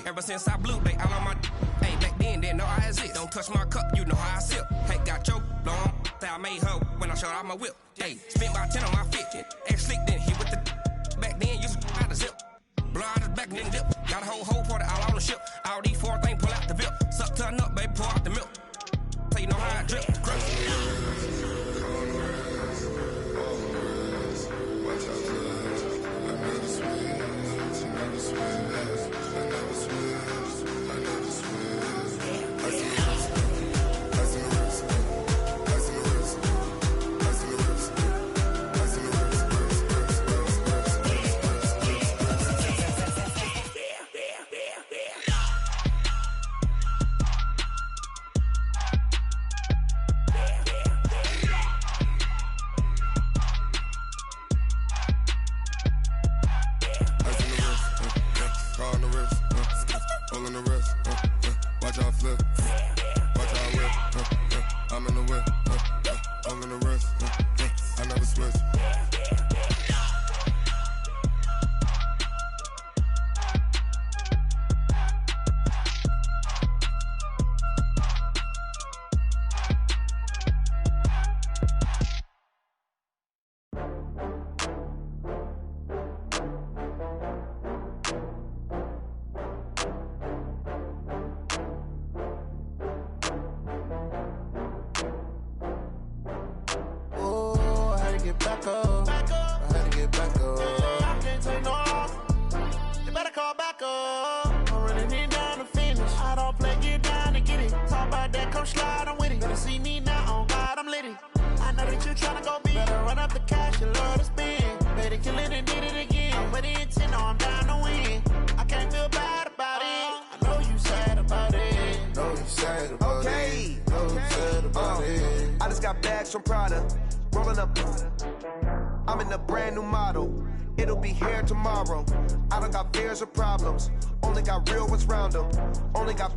Ever since I blew, they all on my hey, back then, didn't know I exist. Don't touch my cup, you know how I sip. Hey, got choke, long, say I made her when I showed out my whip. Hey, spent about 10 on my fit. Ex slick, then hit with the back then, used to out the zip. Blow out his back, then dip. Got a whole party all on the ship. All these 4 things, pull out the VIP. Suck, turn up, baby, pour out the milk. So you know how I drip. From Prada, rolling up. I'm in a brand new model. It'll be here tomorrow. I don't got fears or problems. Only got real ones round them. Only got.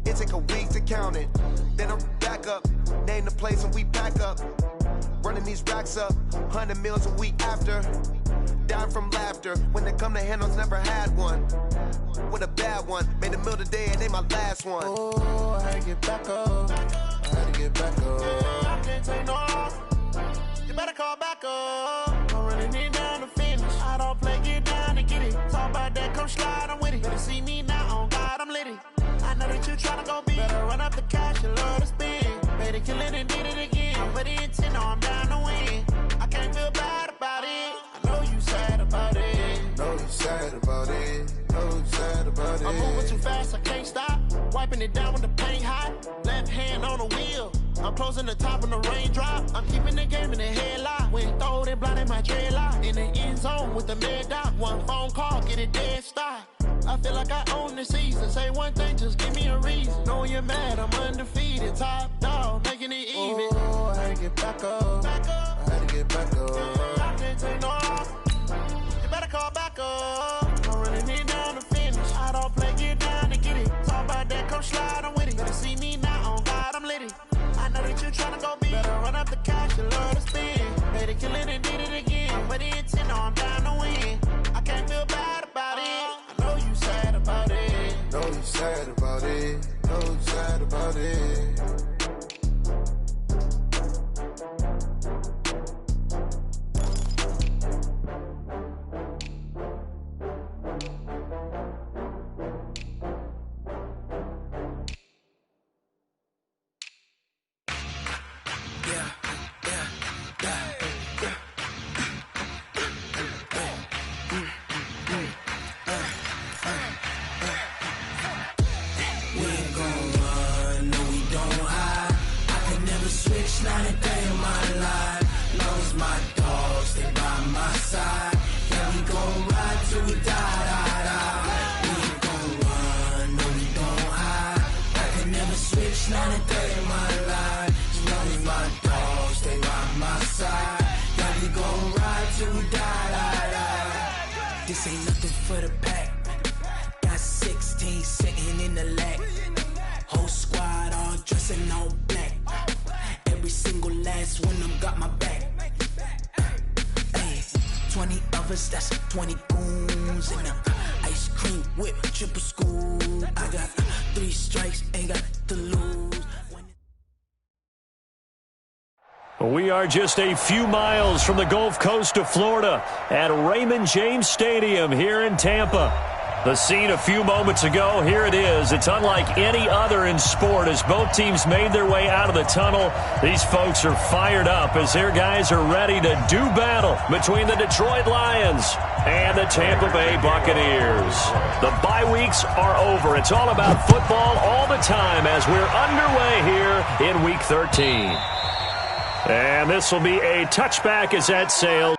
It take a week to count it. Then I'm back up. Name the place and we pack up. Running these racks up. 100 meals a week after. Dying from laughter. When they come to handles, never had one. With a bad one. Made a meal today and they my last one. Oh, I had to get back up. I had to get back up. I can't take no off. You better call back up. I'm running it down to finish. I don't play, get down and get it. Talk about that, come slide, I'm with it. Better see me now, on God, I'm litty. I know that you tryna go big. Better run up the cash, you love to spend. Made it, kill it, and did it again. But the intent, no, I'm down to win. I can't feel bad about it. I know you sad about it. Know you sad about it. Know you sad about it. I'm moving too fast, I can't stop. Wiping it down with the paint hot. Left hand on the wheel. I'm closing the top when the raindrop. I'm keeping the game in the headlock. When throw it blind in my dreadlock. In the end zone with the mad dot. One phone call, get it dead stop. I feel like I own the season. Say one thing, just give me a reason. Knowing you're mad, I'm undefeated. Top dog, making it even. Oh, I had to get back up. I had to get back up. I can't take no off. You better call back up. I'm running it down to finish. I don't play, get down and get it. Talk about that, come slide, I'm with it. Better see me now, on God, I'm litty. I know that you tryna go big. Better run up the cash, you love to spend. Made it, kill it, and did it again. But the intent, no, I'm down to win. I can't feel bad about it. I know you sad about it. Know you sad about it. Know you sad about it. Not a day in my life. Lost my dogs, they by my side. Yeah, we gon' ride till we die. We ain't gon' run, no, we don't hide. I can never switch, not a day in my life. As long as my dogs, they by my side. Yeah, we gon' ride till we die. This ain't nothing for the pack. Got 16 sitting in the lag. Whole squad all dressing all black. Every single last one of them got my back. Ay, 20 of us, that's 20 goons in them. Ice cream whip, triple scoop. I got 3 strikes, ain't got to lose. We are just a few miles from the Gulf Coast of Florida at Raymond James Stadium here in Tampa. The scene a few moments ago, here it is. It's unlike any other in sport as both teams made their way out of the tunnel. These folks are fired up as their guys are ready to do battle between the Detroit Lions and the Tampa Bay Buccaneers. The bye weeks are over. It's all about football all the time as we're underway here in Week 13. And this will be a touchback as that sails.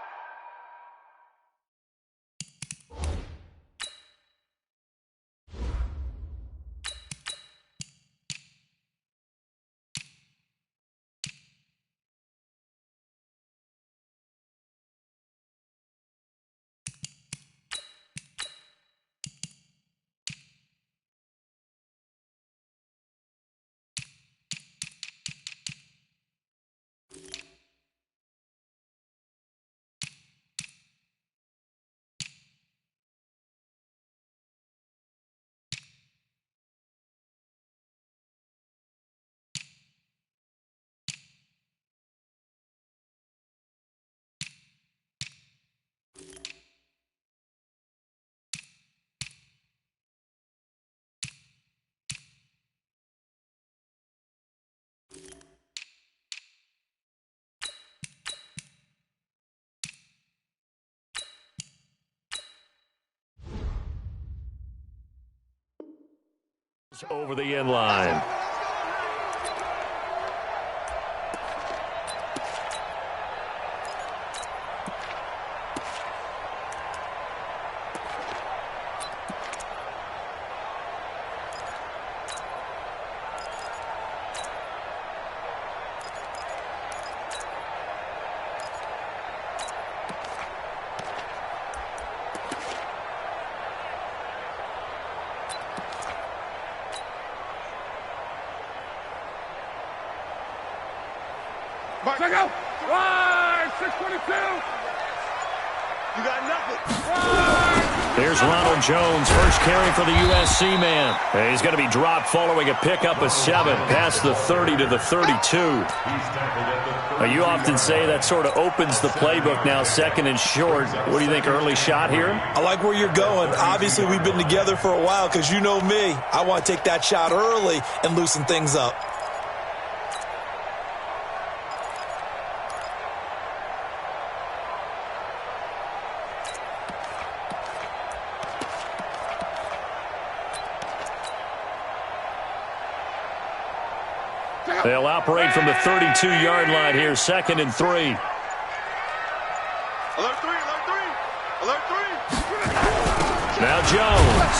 Over the end line. Check out! Right! 622! You got nothing! Here's Ronald Jones, first carry for the USC man. And he's going to be dropped following a pickup of 7 past the 30 to the 32. Now, you often say that sort of opens the playbook now, second and short. What do you think, early shot here? I like where you're going. Obviously, we've been together for a while because you know me. I want to take that shot early and loosen things up. They'll operate from the 32-yard line here, 2nd and 3. Alert 3, alert 3, alert 3. Now Jones.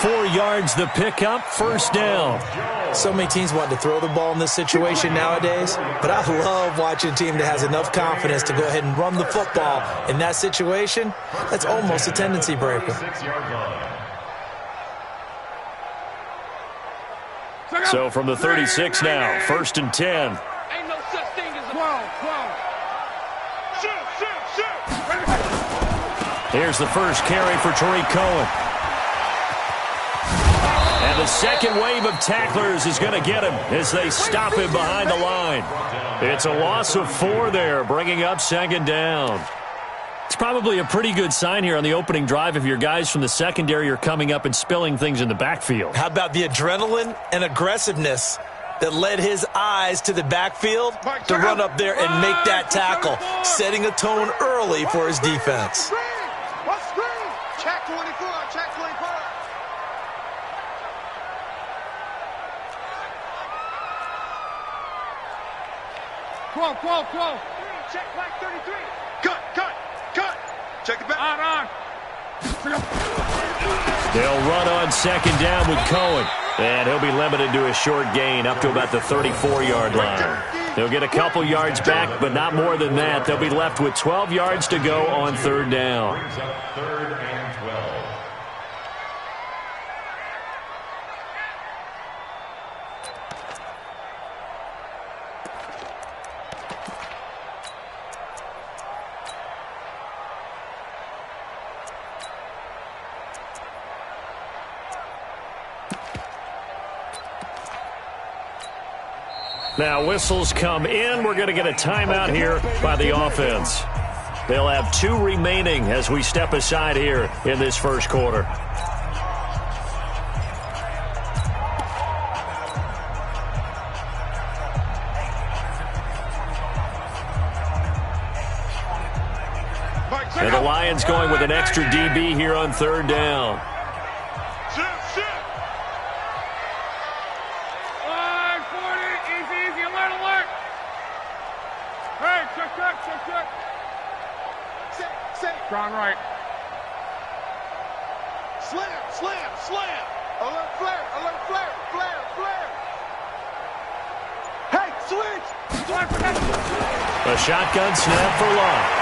4 yards the pickup, first down. So many teams want to throw the ball in this situation nowadays, but I love watching a team that has enough confidence to go ahead and run the football. In that situation, that's almost a tendency breaker. So from the 36 now, 1st and 10. Ain't no such thing as a 12. Shoot. Here's the first carry for Tariq Cohen. And the second wave of tacklers is going to get him as they stop him behind the line. It's a loss of 4 there, bringing up 2nd down. It's probably a pretty good sign here on the opening drive if your guys from the secondary are coming up and spilling things in the backfield. How about the adrenaline and aggressiveness that led his eyes to the backfield to run up there and make that tackle, setting a tone early for his defense. What's screen? Check 24, check 24. Twelve. Check flag 33. Cut. Check it back. On. They'll run on 2nd down with Cohen. And he'll be limited to a short gain up to about the 34-yard line. They'll get a couple yards back, but not more than that. They'll be left with 12 yards to go on 3rd down. Third and 12. Now whistles come in. We're going to get a timeout here by the offense. They'll have 2 remaining as we step aside here in this first quarter. And the Lions going with an extra DB here on 3rd down. Easy, alert. Hey, check. Strong right. Slam. Alert, flare. Hey, switch. A shotgun snap for Locke.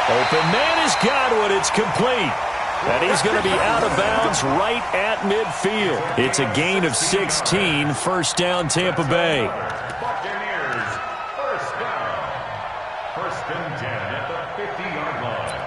Open man is Godwin. It's complete. And he's going to be out of bounds right at midfield. It's a gain of 16. 1st down, Tampa Bay. Buccaneers, 1st down. 1st and 10 at the 50-yard line.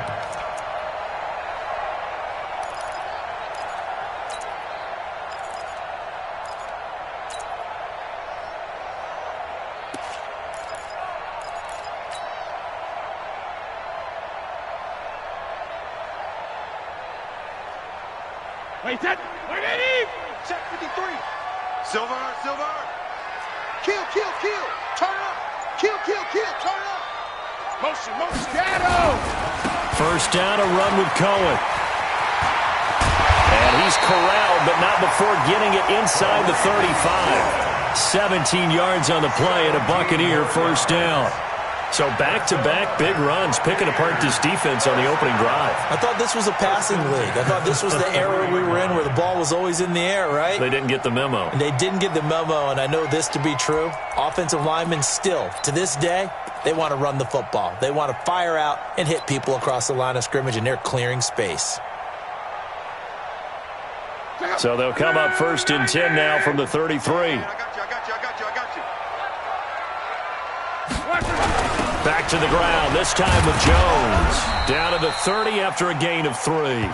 Wait, set. Check 53. Silver. Kill. Turn up. Kill. Turn up. Motion. Shadow. 1st down, a run with Cohen. And he's corralled, but not before getting it inside the 35. 17 yards on the play and a Buccaneer 1st down. So back-to-back big runs, picking apart this defense on the opening drive. I thought this was a passing league. I thought this was the era we were in where the ball was always in the air, right? They didn't get the memo. And they didn't get the memo, and I know this to be true. Offensive linemen still, to this day, they want to run the football. They want to fire out and hit people across the line of scrimmage, and they're clearing space. So they'll come up 1st and 10 now from the 33. Back to the ground, this time with Jones. Down to the 30 after a gain of 3.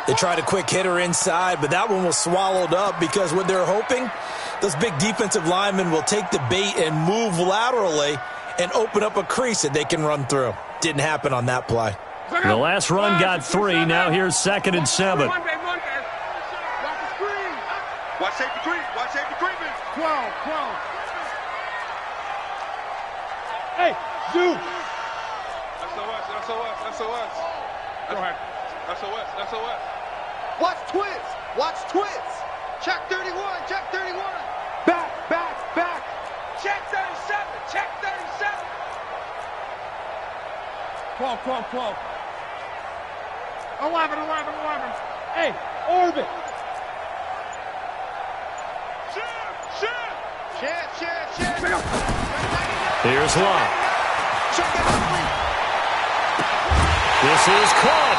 They tried a quick hitter inside, but that one was swallowed up because what they're hoping, those big defensive linemen will take the bait and move laterally and open up a crease that they can run through. Didn't happen on that play. The last run got 3. Now here's 2nd and 7. Watch safety creep. 12. Hey, Zoo. SOS. Go ahead. SOS. Watch twist. Check 31. Back. Check 37. 12. 11. Hey, orbit. Shit. Here's Locke. This is caught.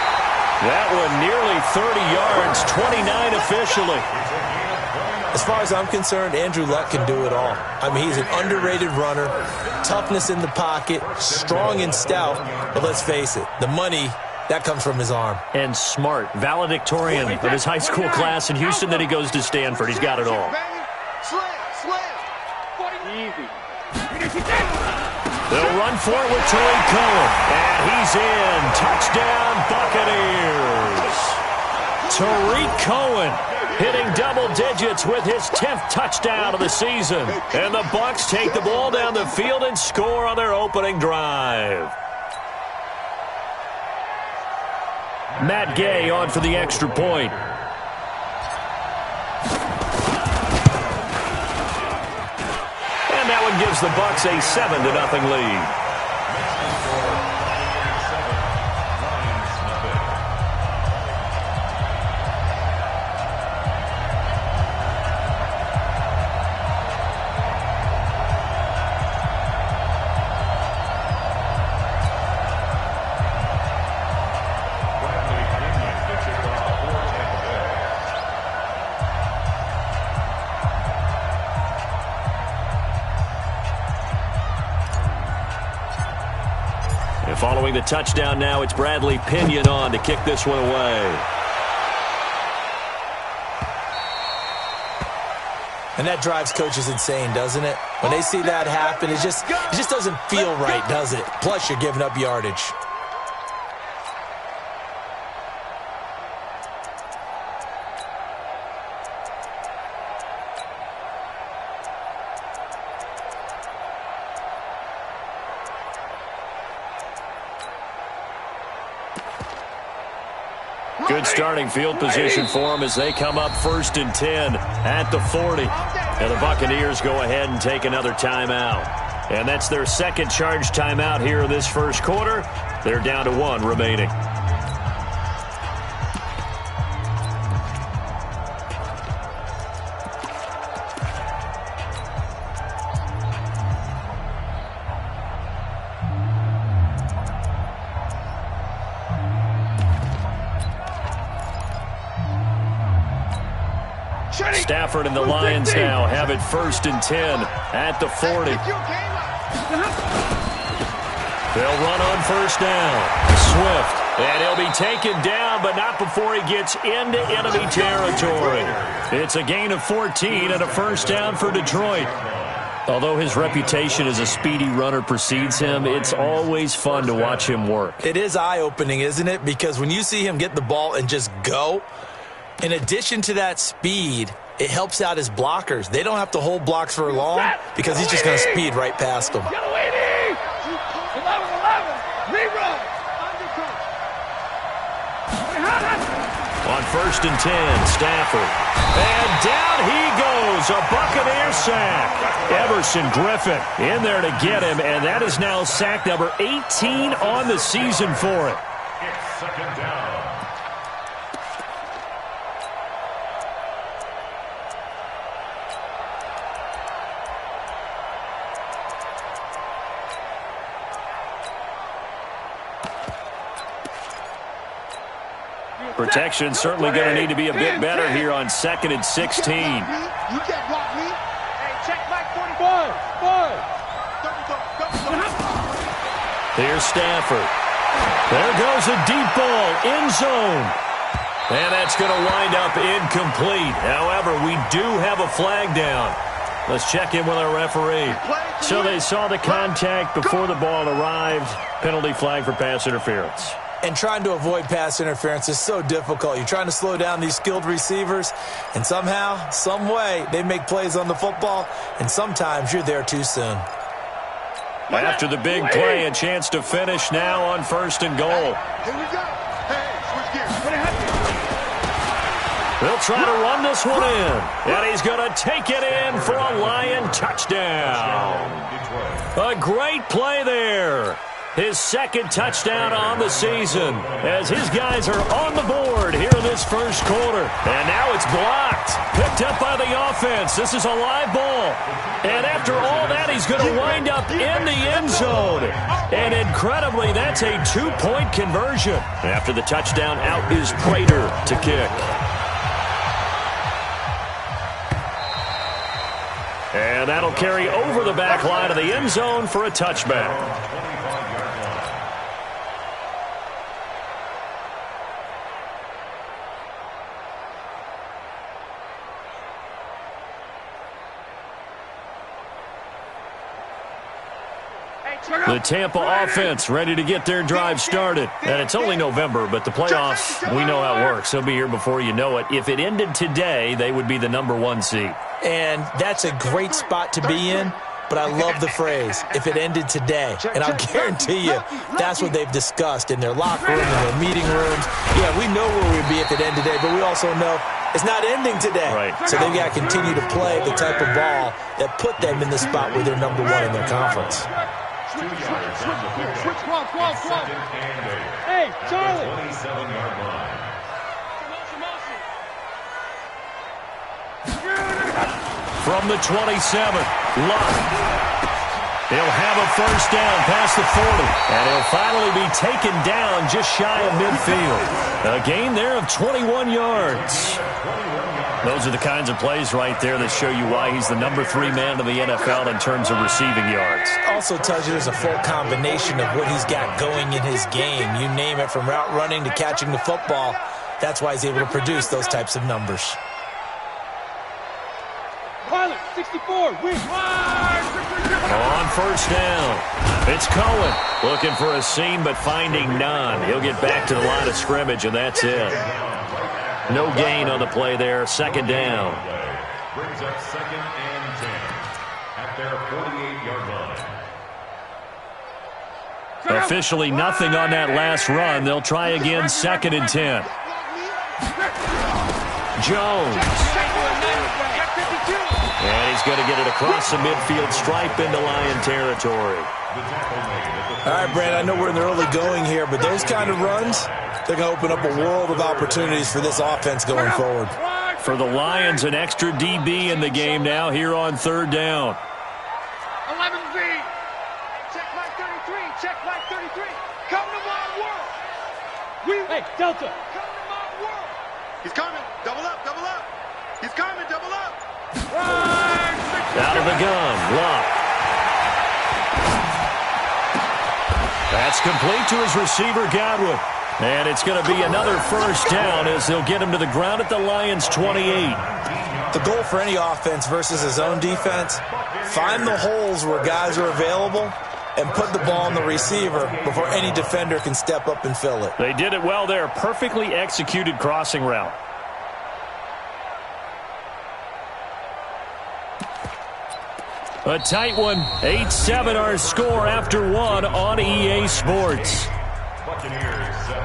That one nearly 30 yards, 29 officially. As far as I'm concerned, Andrew Luck can do it all. I mean, he's an underrated runner, toughness in the pocket, strong and stout. But let's face it, the money, that comes from his arm. And smart, valedictorian of his high school class in Houston. Then he goes to Stanford. He's got it all. Slam. Easy. They'll run for it with Tariq Cohen. And he's in. Touchdown, Buccaneers. Tariq Cohen hitting double digits with his 10th touchdown of the season. And the Bucs take the ball down the field and score on their opening drive. Matt Gay on for the extra point. And that one gives the Bucs a 7-0 lead. Following the touchdown now, it's Bradley Pinion on to kick this one away. And that drives coaches insane, doesn't it? When they see that happen, it just doesn't feel right, does it? Plus, you're giving up yardage. Good starting field position for them as they come up 1st and 10 at the 40. And the Buccaneers go ahead and take another timeout. And that's their second charge timeout here in this first quarter. They're down to 1 remaining. Stafford and the Lions now have it 1st and 10 at the 40. They'll run on 1st down. Swift. And he'll be taken down, but not before he gets into enemy territory. It's a gain of 14 and a 1st down for Detroit. Although his reputation as a speedy runner precedes him, it's always fun to watch him work. It is eye-opening, isn't it? Because when you see him get the ball and just go, in addition to that speed, it helps out his blockers. They don't have to hold blocks for long because he's just going to speed right past them. On 1st and 10, Stafford. And down he goes, a Buccaneer sack. Everson Griffin in there to get him, and that is now sack number 18 on the season for it. It's 2nd down. Protection certainly going to need to be a bit better here on 2nd and 16. You can't block me. Hey, check Mike 45. Here's Stafford. There goes a deep ball, end zone. And that's going to wind up incomplete. However, we do have a flag down. Let's check in with our referee. So they saw the contact before the ball arrived. Penalty flag for pass interference. And trying to avoid pass interference is so difficult. You're trying to slow down these skilled receivers, and somehow, some way, they make plays on the football, and sometimes you're there too soon. After the big play, a chance to finish now on 1st and goal. Here we go. Hey, switch gears. What happened? They'll try to run this one in, and he's going to take it in for a Lion touchdown. A great play there. His 2nd touchdown on the season as his guys are on the board here in this first quarter. And now it's blocked. Picked up by the offense. This is a live ball. And after all that, he's going to wind up in the end zone. And incredibly, that's a 2-point conversion. After the touchdown, out is Prater to kick. And that'll carry over the back line of the end zone for a touchback. The Tampa offense ready to get their drive started. And it's only November, but the playoffs, we know how it works. They'll be here before you know it. If it ended today, they would be the #1 seed. And that's a great spot to be in, but I love the phrase, if it ended today. And I'll guarantee you, that's what they've discussed in their locker room, in their meeting rooms. Yeah, we know where we'd be if it ended today, but we also know it's not ending today. Right. So they've got to continue to play the type of ball that put them in the spot where they're #1 in their conference. Switch, Hey, Charlie. 27-yard line. From the 27, Luck. He'll have a 1st down past the 40, and he'll finally be taken down just shy of midfield. A gain there of 21 yards. Those are the kinds of plays right there that show you why he's the #3 man in the NFL in terms of receiving yards. Also tells you there's a full combination of what he's got going in his game. You name it, from route running to catching the football. That's why he's able to produce those types of numbers. Pilot. On first down, it's Cohen looking for a seam but finding none. He'll get back to the line of scrimmage, and that's it. No gain on the play there. Second down. Brings up 2nd and 10 at their 48-yard line. Officially nothing on that last run. They'll try again, 2nd and 10. Jones. And he's going to get it across the midfield stripe into Lion territory. All right, Brand, I know we're in the early going here, but those kind of runs, they're going to open up a world of opportunities for this offense going forward. For the Lions, an extra DB in the game now here on 3rd down. 11Z. Check flag 33. Check flag 33. Come to my world. Hey, Delta. Come to my world. He's coming. Double up. Double up. He's coming. Double up. Out of the gun. Luck. That's complete to his receiver, Godwin. And it's going to be another first down as they'll get him to the ground at the Lions' 28. The goal for any offense versus his own defense, find the holes where guys are available and put the ball on the receiver before any defender can step up and fill it. They did it well there. Perfectly executed crossing route. A tight one. 8-7 our score after one on EA Sports. Buccaneers 7.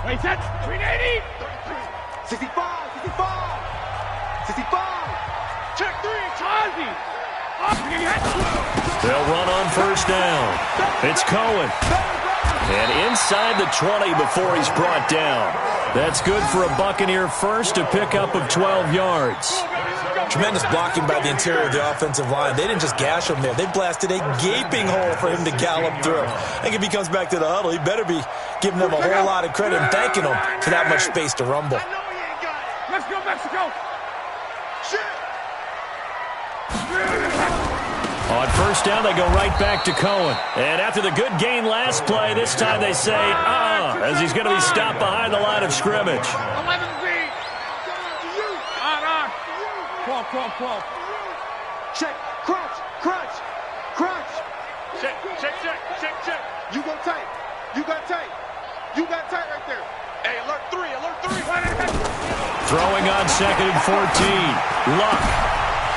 Wait, set. 380. 65. 65. 65. Check 3. Chazi. They'll run on first down. It's Cohen. And inside the 20 before he's brought down. That's good for a Buccaneer first, to pick up of 12 yards. Tremendous blocking by the interior of the offensive line. They didn't just gash him there. They blasted a gaping hole for him to gallop through. I think if he comes back to the huddle, he better be giving them a whole lot of credit and thanking them for that much space to rumble. Let's go, Mexico. Shit. On first down, they go right back to Cohen. And after the good gain last play, this time they say, as he's going to be stopped behind the line of scrimmage. 11Z. On. 12. Check. Crunch. Check. You go tight. You got tight right there. Hey, alert 3. Throwing on 2nd and 14. Luck.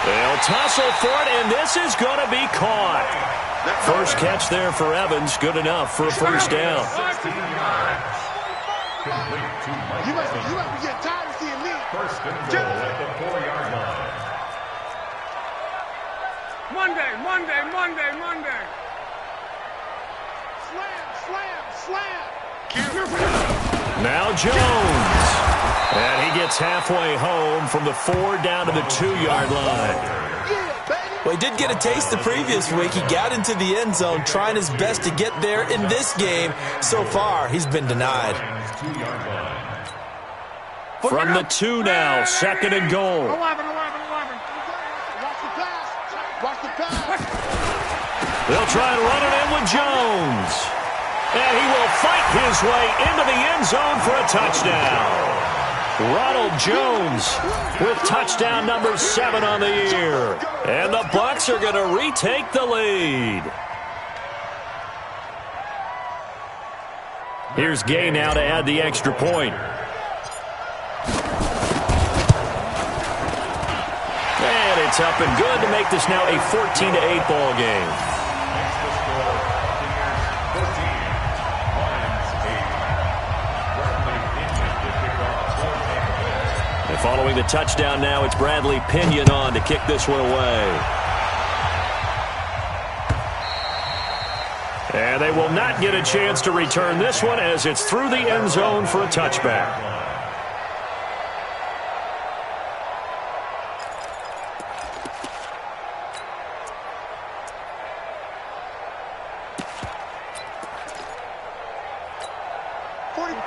They'll tussle for it, and this is going to be caught. First catch there for Evans. Good enough for a first down. You might be getting tired of seeing me. First and goal at the 4-yard line. Monday. Slam. Now Jones. And he gets halfway home from the 4 down to the 2-yard line. Well, he did get a taste the previous week. He got into the end zone trying his best to get there in this game. So far, he's been denied. From the 2 now, 2nd and goal. 11. Watch the pass. They'll try and run it in with Jones. And he will fight his way into the end zone for a touchdown. Ronald Jones with touchdown number 7 on the year. And the Bucs are going to retake the lead. Here's Gay now to add the extra point. And it's up and good to make this now a 14-8 ball game. Following the touchdown now, it's Bradley Pinion on to kick this one away. And they will not get a chance to return this one as it's through the end zone for a touchback.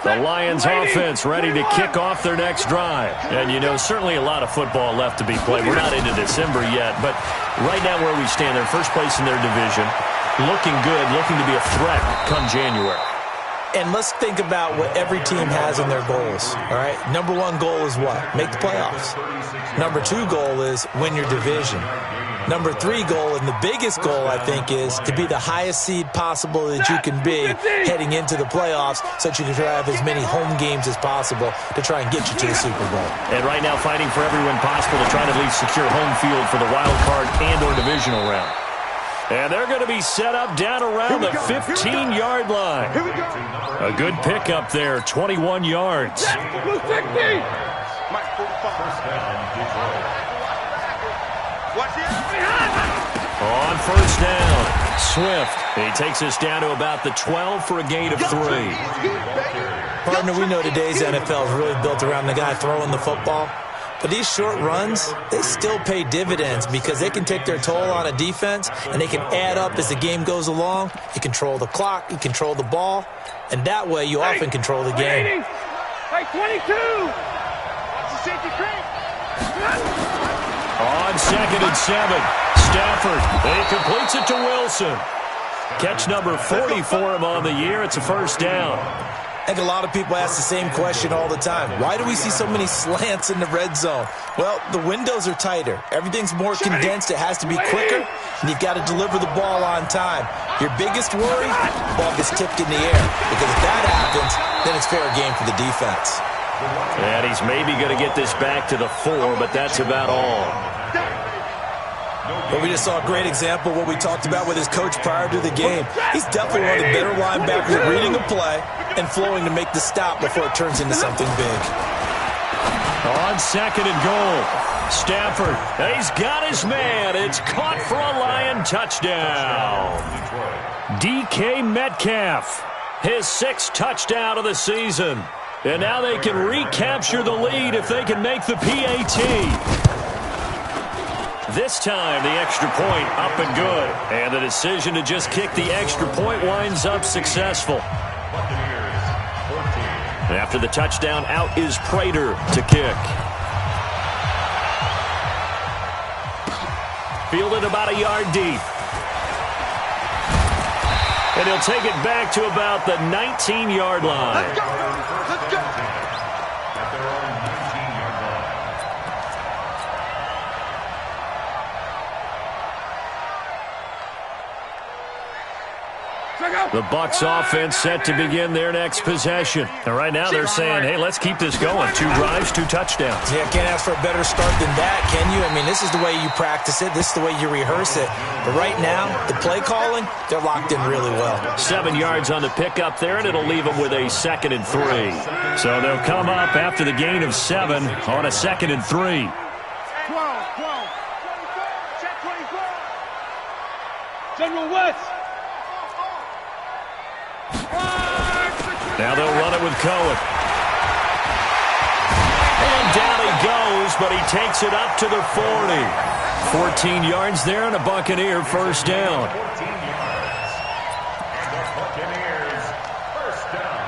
The Lions offense ready to kick off their next drive. And, you know, certainly a lot of football left to be played. We're not into December yet, but right now where we stand, they're in first place in their division. Looking good, looking to be a threat come January. And let's think about what every team has in their goals, all right? Number one goal is what? Make the playoffs. Number two goal is win your division. Number three goal, and the biggest goal, I think, is to be the highest seed possible that you can be heading into the playoffs so that you can have as many home games as possible to try and get you to the Super Bowl. And right now fighting for every win possible to try to at least secure home field for the wild card and or divisional round. And they're going to be set up down around the 15-yard line. A good pickup there, 21 yards. On first down, Swift. He takes us down to about the 12 for a gain of 3. Partner, we know today's NFL is really built around the guy throwing the football. But these short runs, they still pay dividends because they can take their toll on a defense, and they can add up as the game goes along. You control the clock, you control the ball, and that way you often control the game. Hey, 22! Watch the safety creep! On 2nd and 7, Stafford. He completes it to Wilson. Catch number 40 for him on the year. It's a first down. I think a lot of people ask the same question all the time. Why do we see so many slants in the red zone? Well, the windows are tighter. Everything's more condensed. It has to be quicker, and you've got to deliver the ball on time. Your biggest worry, the ball gets tipped in the air, because if that happens, then it's fair game for the defense. And he's maybe going to get this back to the 4, but that's about all. But we just saw a great example of what we talked about with his coach prior to the game. He's definitely one of the better linebackers at reading a play and flowing to make the stop before it turns into something big. On 2nd and goal, Stafford. He's got his man. It's caught for a Lion touchdown. DK Metcalf, his 6th touchdown of the season. And now they can recapture the lead if they can make the PAT. This time, the extra point up and good. And the decision to just kick the extra point winds up successful. After the touchdown, out is Prater to kick. Fielded about a yard deep. And he'll take it back to about the 19-yard line. Let's go! Let's go! At their own 19-yard line. The Bucs offense set to begin their next possession. And right now they're saying, hey, let's keep this going. 2 drives, 2 touchdowns. Yeah, can't ask for a better start than that, can you? I mean, this is the way you practice it. This is the way you rehearse it. But right now, the play calling, they're locked in really well. 7 yards on the pickup there, and it'll leave them with a 2nd and 3. So they'll come up after the gain of 7 on a 2nd and 3. 12. Check 24. General West. Now they'll run it with Cohen. And down he goes, but he takes it up to the 40. 14 yards there and a Buccaneer first down. 14 yards. And the Buccaneers first down.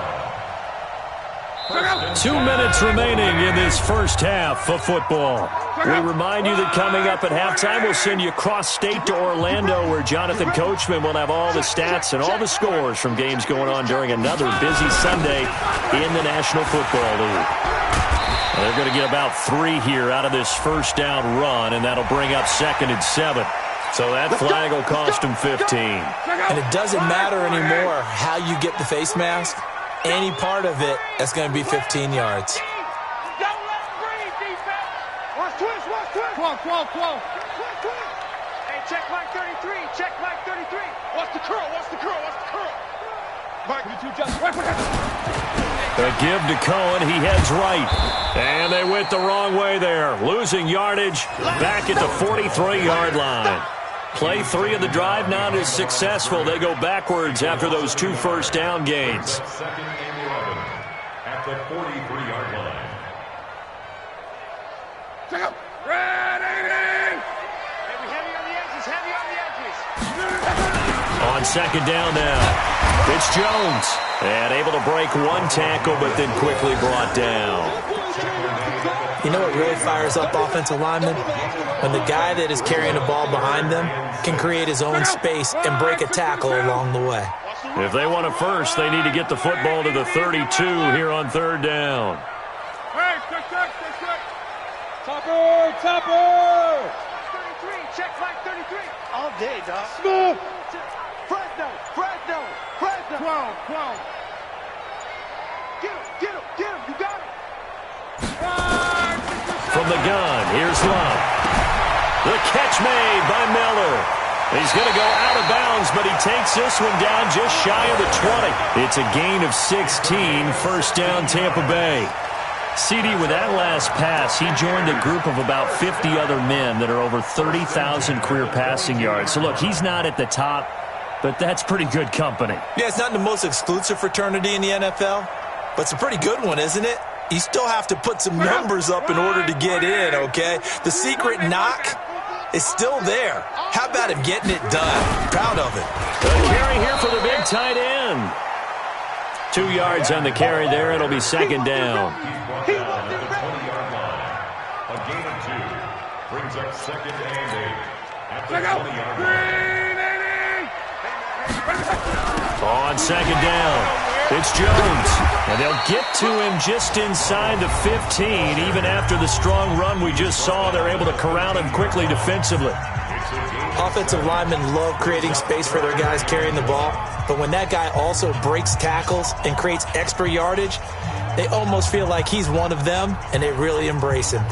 2 minutes remaining in this first half of football. We remind you that coming up at halftime, we'll send you cross-state to Orlando, where Jonathan Coachman will have all the stats and all the scores from games going on during another busy Sunday in the National Football League. They're going to get about 3 here out of this first down run, and that'll bring up 2nd and 7. So that flag will cost them 15. And it doesn't matter anymore how you get the face mask. Any part of it, that's going to be 15 yards. Don't let him breathe, defense. Watch twist. Quo. Hey, check Mike 33. Check Mike 33. What's the curl? Mike, you two just right. A give to Cohen. He heads right. And they went the wrong way there. Losing yardage back at the 43-yard line. Play 3 of the drive not as successful. They go backwards after those 2 first down gains. 2nd and 11 at the 43-yard line. Check up. Ready. Heavy on the edges. On 2nd down now, it's Jones. And able to break 1 tackle, but then quickly brought down. You know what really fires up offensive linemen? When the guy that is carrying the ball behind them can create his own space and break a tackle along the way. Watch the If they want it first, they need to get the football to the 32 here on third down. Hey, Topper! 33, check flag 33. All day, dog. Smooth. Fresno. 12. Get him, you got it. From the gun, here's Love. The catch made by Miller. He's going to go out of bounds, but he takes this one down just shy of the 20. It's a gain of 16, first down Tampa Bay. CD, with that last pass, he joined a group of about 50 other men that are over 30,000 career passing yards. So, look, he's not at the top, but that's pretty good company. Yeah, it's not the most exclusive fraternity in the NFL, but it's a pretty good one, isn't it? You still have to put some numbers up in order to get in, okay? The secret knock is still there. How about him getting it done? Proud of it. The carry here for the big tight end. 2 yards on the carry there. It'll be second down. He's brought down at the 20-yard line. A gain of 2 brings up second and 8 at the 20-yard line. On second down, it's Jones. And they'll get to him just inside the 15. Even after the strong run we just saw, they're able to corral him quickly defensively. Offensive linemen love creating space for their guys carrying the ball. But when that guy also breaks tackles and creates extra yardage, they almost feel like he's one of them, and they really embrace him.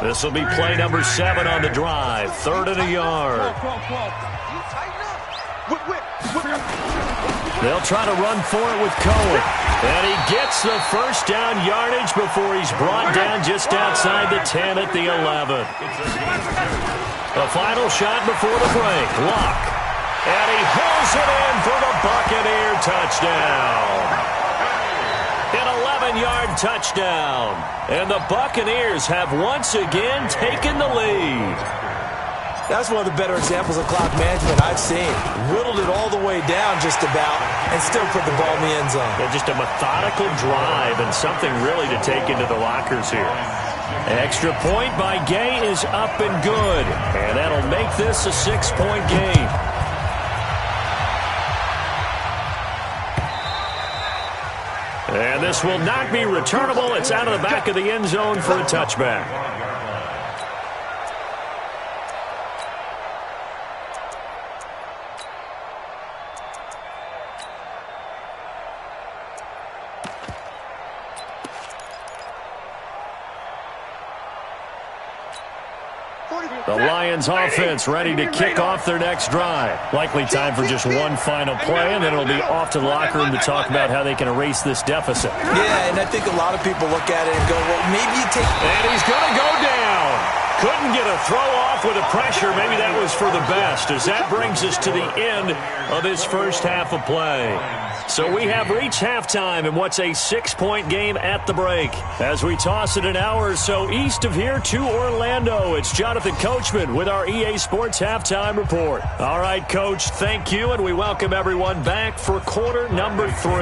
This will be play number 7 on the drive. 3rd and a yard. They'll try to run for it with Cohen. And he gets the first down yardage before he's brought down just outside the 10 at the 11. The final shot before the break. Luck. And he hauls it in for the Buccaneer touchdown. An 11-yard touchdown. And the Buccaneers have once again taken the lead. That's one of the better examples of clock management I've seen. Whittled it all the way down just about and still put the ball in the end zone. Yeah, just a methodical drive and something really to take into the lockers here. Extra point by Gay is up and good. And that'll make this a 6-point game. And this will not be returnable. It's out of the back of the end zone for a touchback. The Lions offense ready to kick off their next drive. Likely time for just one final play, and then it'll be off to the locker room to talk about how they can erase this deficit. Yeah, and I think a lot of people look at it and go, well, maybe you take... And he's going to go down. Couldn't get a throw off with the pressure. Maybe that was for the best, as that brings us to the end of this first half of play. So we have reached halftime in what's a 6-point game at the break. As we toss it an hour or so east of here to Orlando, it's Jonathan Coachman with our EA Sports Halftime Report. All right, Coach, thank you, and we welcome everyone back for quarter number 3.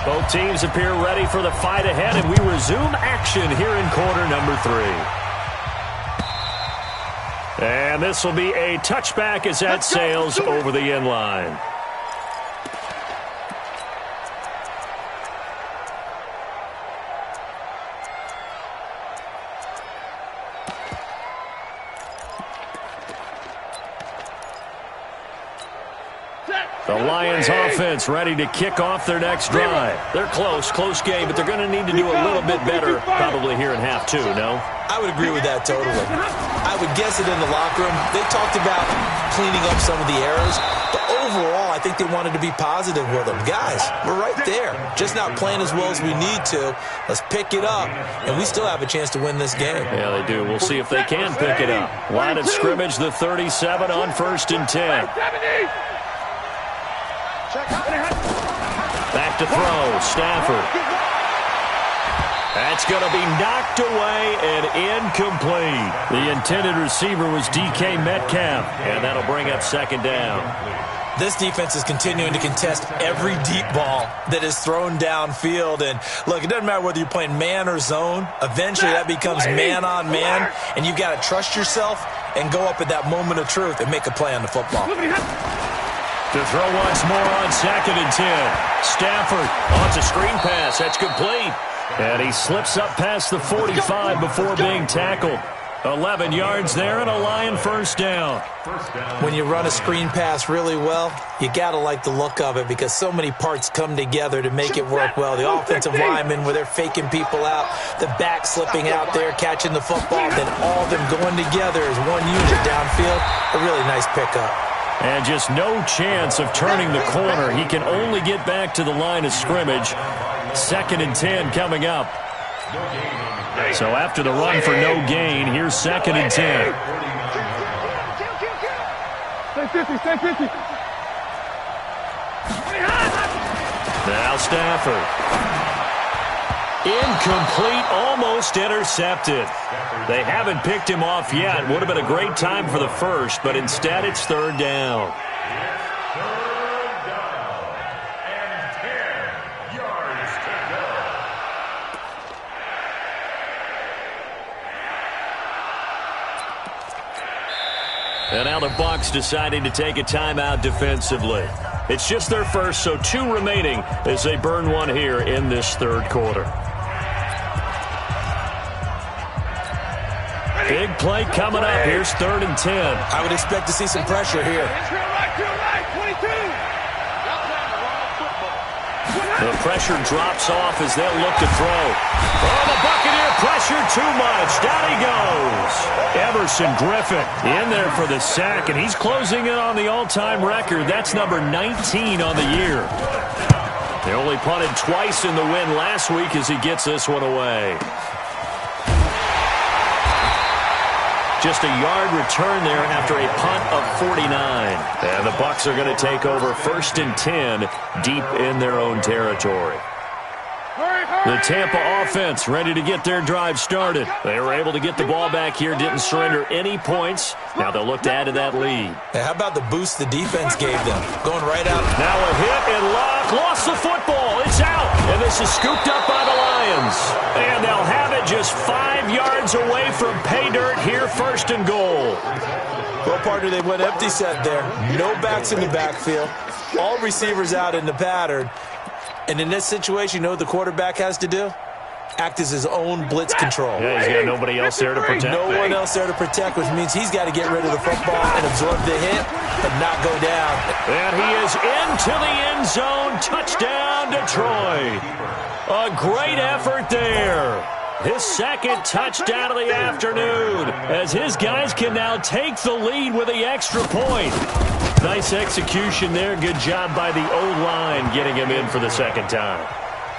Both teams appear ready for the fight ahead, and we resume action here in quarter number 3. And this will be a touchback as that sails over the end line. The Lions offense ready to kick off their next drive. They're close game, but they're going to need to do a little bit better probably here in half 2, no? I would agree with that totally. I would guess it in the locker room. They talked about cleaning up some of the errors, but overall I think they wanted to be positive with them. Guys, we're right there. Just not playing as well as we need to. Let's pick it up, and we still have a chance to win this game. Yeah, they do. We'll see if they can pick it up. Line of scrimmage, the 37 on 1st and 10. Back to throw, Stafford. That's going to be knocked away and incomplete. The intended receiver was DK Metcalf, and that'll bring up second down. This defense is continuing to contest every deep ball that is thrown downfield. And, look, it doesn't matter whether you're playing man or zone. Eventually that becomes man-on-man, and you've got to trust yourself and go up at that moment of truth and make a play on the football. To throw once more on 2nd and 10. Stafford wants a screen pass. That's complete. And he slips up past the 45 before being tackled. 11 yards there and a Lion first down. When you run a screen pass really well, you got to like the look of it because so many parts come together to make it work well. The offensive linemen where they're faking people out, the back slipping out there, catching the football, then all of them going together as one unit downfield. A really nice pickup. And just no chance of turning the corner. He can only get back to the line of scrimmage. 2nd and 10 coming up. So after the run for no gain, here's 2nd and 10. Stay 50, stay 50. Now Stafford. Incomplete, almost intercepted. They haven't picked him off yet. Would have been a great time for the first, but instead it's 3rd down. And now the Bucs deciding to take a timeout defensively. It's just their first, so 2 remaining as they burn one here in this 3rd quarter. Big play coming up. Here's 3rd and 10. I would expect to see some pressure here. The pressure drops off as they'll look to throw. Oh, the Buccaneer pressure too much. Down he goes. Everson Griffin in there for the sack, and he's closing in on the all-time record. That's number 19 on the year. They only punted twice in the win last week as he gets this one away. Just a yard return there after a punt of 49. And the Bucs are going to take over 1st and 10 deep in their own territory. The Tampa offense ready to get their drive started. They were able to get the ball back here, didn't surrender any points. Now they'll look to add to that lead. Hey, how about the boost the defense gave them? Going right out. Now a hit and lock. Lost the football. It's out. And this is scooped up by the Lions. And they'll have it just 5 yards away from pay dirt here, 1st and goal. Well, partner, they went empty set there. No backs in the backfield. All receivers out in the pattern. And in this situation, you know what the quarterback has to do? Act as his own blitz control. Yeah, he's got nobody else there to protect. No one else there to protect, which means he's got to get rid of the football and absorb the hit, but not go down. And he is into the end zone. Touchdown, Detroit. A great effort there. His 2nd touchdown of the afternoon as his guys can now take the lead with the extra point. Nice execution there. Good job by the O-line getting him in for the 2nd time.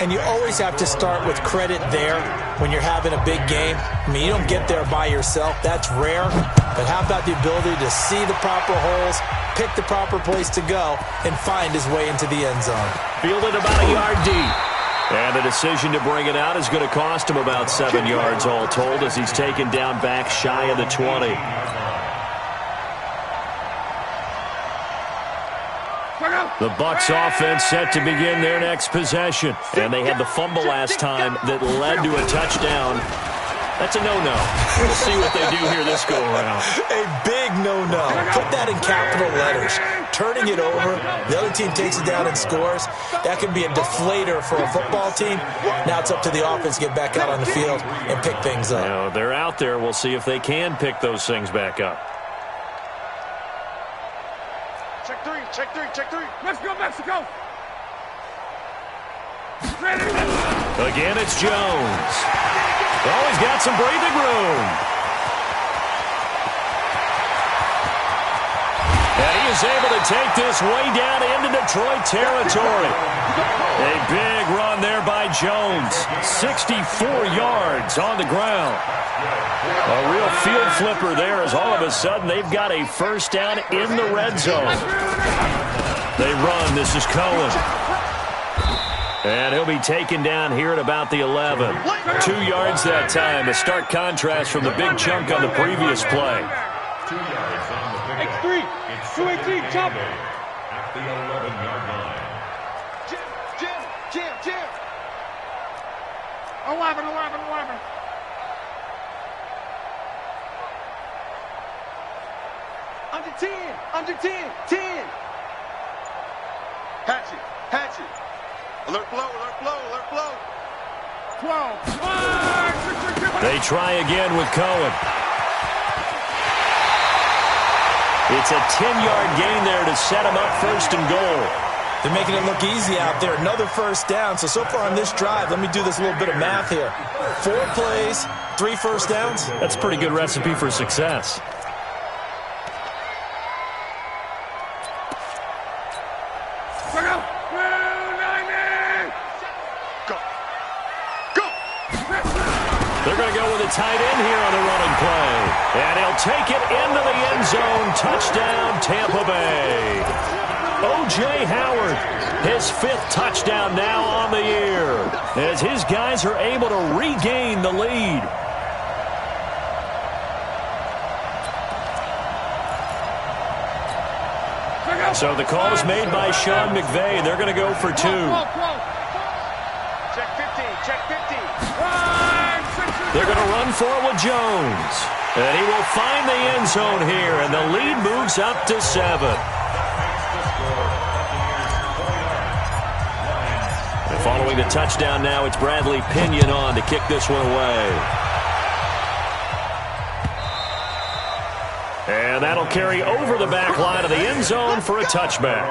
And you always have to start with credit there when you're having a big game. I mean, you don't get there by yourself. That's rare. But how about the ability to see the proper holes, pick the proper place to go, and find his way into the end zone? Fielded about a yard deep. And the decision to bring it out is going to cost him about 7 yards all told as he's taken down back shy of the 20. The Bucs offense set to begin their next possession. And they had the fumble last time that led to a touchdown. That's a no-no. We'll see what they do here this go-around. A big no-no. Put that in capital letters. Turning it over, the other team takes it down and scores. That can be a deflator for a football team. Now it's up to the offense to get back out on the field and pick things up. You know, they're out there. We'll see if they can pick those things back up. Check 3, check 3, check 3. Let's go, Mexico. Ready. Again, it's Jones. Oh, he's got some breathing room. And he is able to take this way down into Detroit territory. A big run there by Jones. 64 yards on the ground. A real field flipper there as all of a sudden they've got a first down in the red zone. They run. This is Cohen. And he'll be taken down here at about the 11. 2 yards that time. A stark contrast from the big chunk on the previous play. X3, 218, chop. at the 11-yard line. Jim. 11. Under 10. Hatchet. Alert blow. 12. They try again with Cohen. It's a 10-yard gain there to set him up first and goal. They're making it look easy out there. Another first down. So far on this drive, let me do this little bit of math here. 4 plays, 3 first downs. That's a pretty good recipe for success. They're going to go with a tight end here on the running play. And he'll take it into the end zone. Touchdown, Tampa Bay. O.J. Howard, his 5th touchdown now on the year, as his guys are able to regain the lead. So the call is made by Sean McVay. They're going to go for 2. Check 15. They're going to run for it with Jones. And he will find the end zone here, and the lead moves up to 7. And following the touchdown now, it's Bradley Pinion on to kick this one away. And that'll carry over the back line of the end zone for a touchback.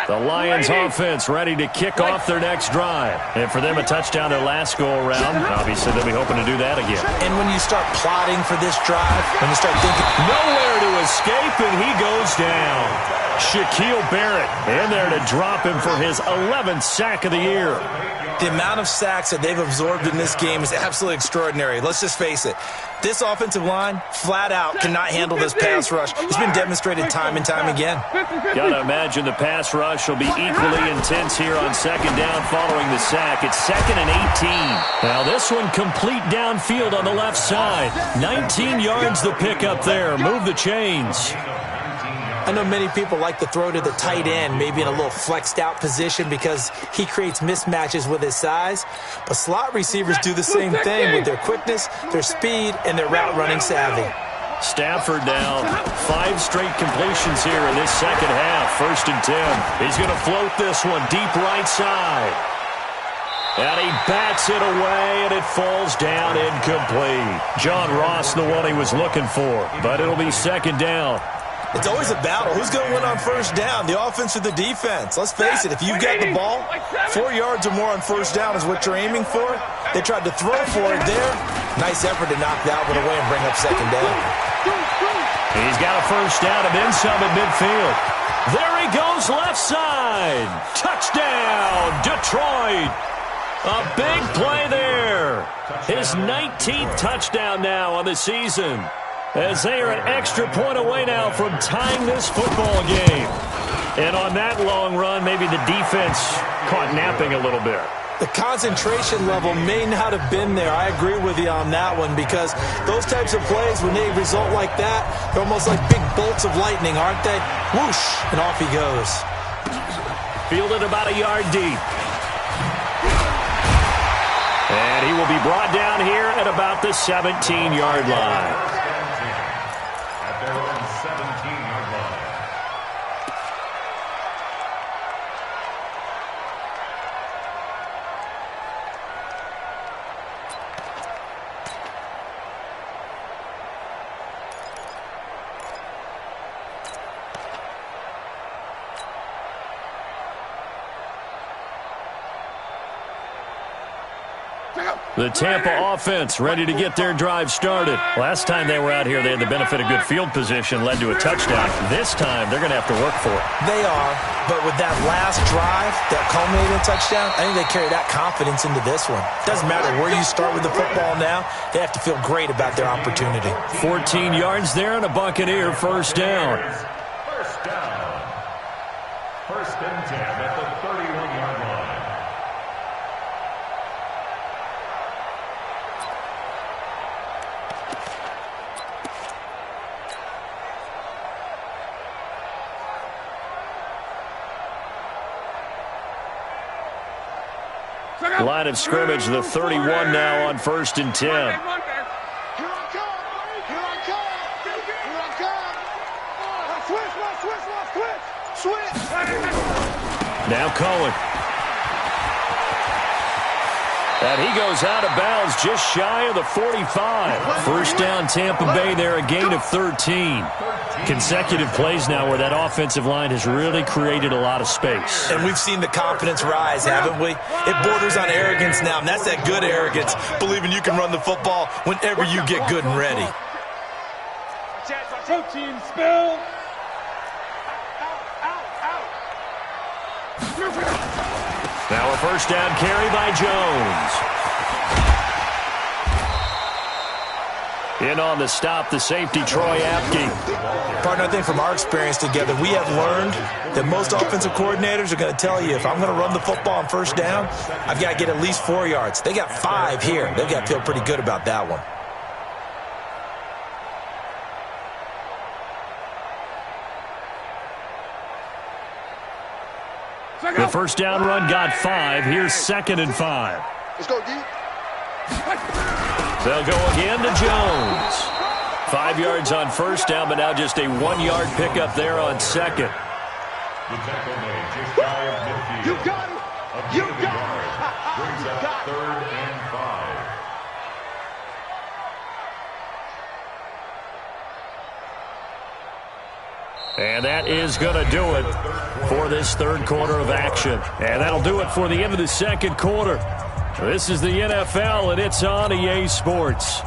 The Lions offense ready to kick off their next drive. And for them, a touchdown their last go-around. Obviously, they'll be hoping to do that again. And when you start plotting for this drive, when you start thinking, nowhere to escape, and he goes down. Shaquille Barrett in there to drop him for his 11th sack of the year. The amount of sacks that they've absorbed in this game is absolutely extraordinary. Let's just face it. This offensive line, flat out, cannot handle this pass rush. It's been demonstrated time and time again. Gotta imagine the pass rush will be equally intense here on second down following the sack. It's 2nd and 18. Now this one complete downfield on the left side. 19 yards the pickup there. Move the chains. I know many people like to throw to the tight end, maybe in a little flexed out position because he creates mismatches with his size. But slot receivers do the same thing with their quickness, their speed, and their route running savvy. Stafford down. 5 straight completions here in this second half. 1st and 10. He's going to float this one deep right side. And he bats it away, and it falls down incomplete. John Ross, the one he was looking for, but it'll be 2nd down. It's always a battle. Who's going to win on first down, the offense or the defense? Let's face it, if you've got the ball, 4 yards or more on first down is what you're aiming for. They tried to throw for it there. Nice effort to knock that one away and bring up 2nd down. He's got a first down and then some at midfield. There he goes left side. Touchdown, Detroit. A big play there. His 19th touchdown now on the season, as they are an extra point away now from tying this football game. And on that long run, maybe the defense caught napping a little bit. The concentration level may not have been there. I agree with you on that one, because those types of plays, when they result like that, they're almost like big bolts of lightning, aren't they? Whoosh, and off he goes. Fielded about a yard deep. And he will be brought down here at about the 17-yard line. Their own 17-yard line. The Tampa offense ready to get their drive started. Last time they were out here, they had the benefit of good field position, led to a touchdown. This time, they're going to have to work for it. They are, but with that last drive that culminated in a touchdown, I think they carry that confidence into this one. Doesn't matter where you start with the football now, they have to feel great about their opportunity. 14 yards there and a Buccaneer first down. First down. 1st and 10 at the 31-yard line. Line of scrimmage, the 31 now on 1st and 10. Here I come. Here I come. Here I come. Switch. Now Cohen. And he goes out of bounds just shy of the 45. First down Tampa Bay there, a gain of 13. Consecutive plays now where that offensive line has really created a lot of space. And we've seen the confidence rise, haven't we? It borders on arrogance now, and that's that good arrogance, believing you can run the football whenever you get good and ready. Protein spill. Now a first down carry by Jones. In on the stop, the safety, Troy Apke. Partner, I think from our experience together, we have learned that most offensive coordinators are going to tell you, if I'm going to run the football on first down, I've got to get at least 4 yards. They got 5 here. They've got to feel pretty good about that one. The first down run got 5. Here's 2nd and 5. Let's go, D. They'll go again to Jones. 5 yards on first down, but now just a 1-yard pickup there on 2nd. The tackle made just shy of midfield. You got it. You got it. Brings up 3rd and 5. And that is going to do it for this third quarter of action. And that'll do it for the end of the second quarter. This is the NFL, and it's on EA Sports.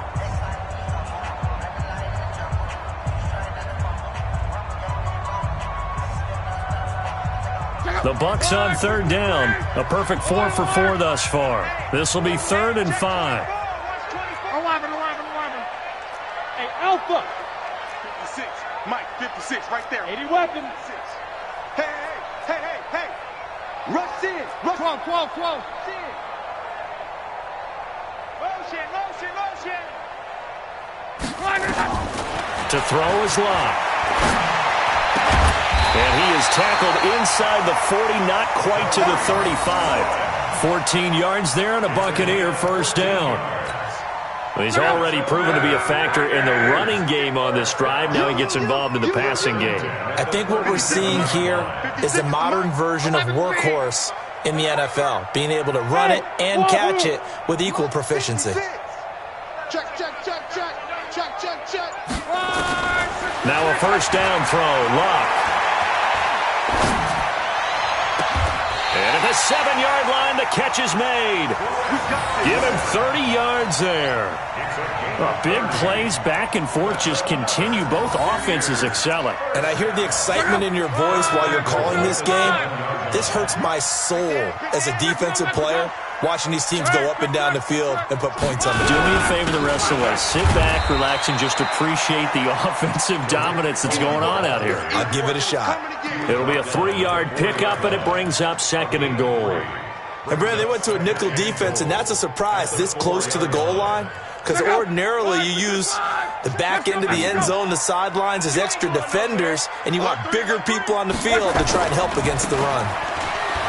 The Bucs on 3rd down. A perfect 4 for 4 thus far. This will be 3rd and 5. 11. Hey, Alpha. 56. Mike, 56, right there. 80 weapons. Hey. Rush in. 12. Motion. To throw is Locke. And he is tackled inside the 40, not quite to the 35. 14 yards there and a Buccaneer first down. Well, he's already proven to be a factor in the running game on this drive. Now he gets involved in the passing game. I think what we're seeing here is a modern version of workhorse in the NFL, being able to run it and catch it with equal proficiency. Check. Now a first down throw, Locke. And at the 7-yard line, the catch is made. Give him 30 yards there. Big plays back and forth just continue. Both offenses excelling. And I hear the excitement in your voice while you're calling this game. This hurts my soul as a defensive player, watching these teams go up and down the field and put points on the board. Do board. me a favor the rest of us. Sit back, relax, and just appreciate the offensive dominance that's going on out here. I'll give it a shot. It'll be a 3-yard pickup, and it brings up 2nd and goal. And, Brad, they went to a nickel defense, and that's a surprise this close to the goal line, because ordinarily you use the back end of the end zone, the sidelines as extra defenders, and you want bigger people on the field to try and help against the run.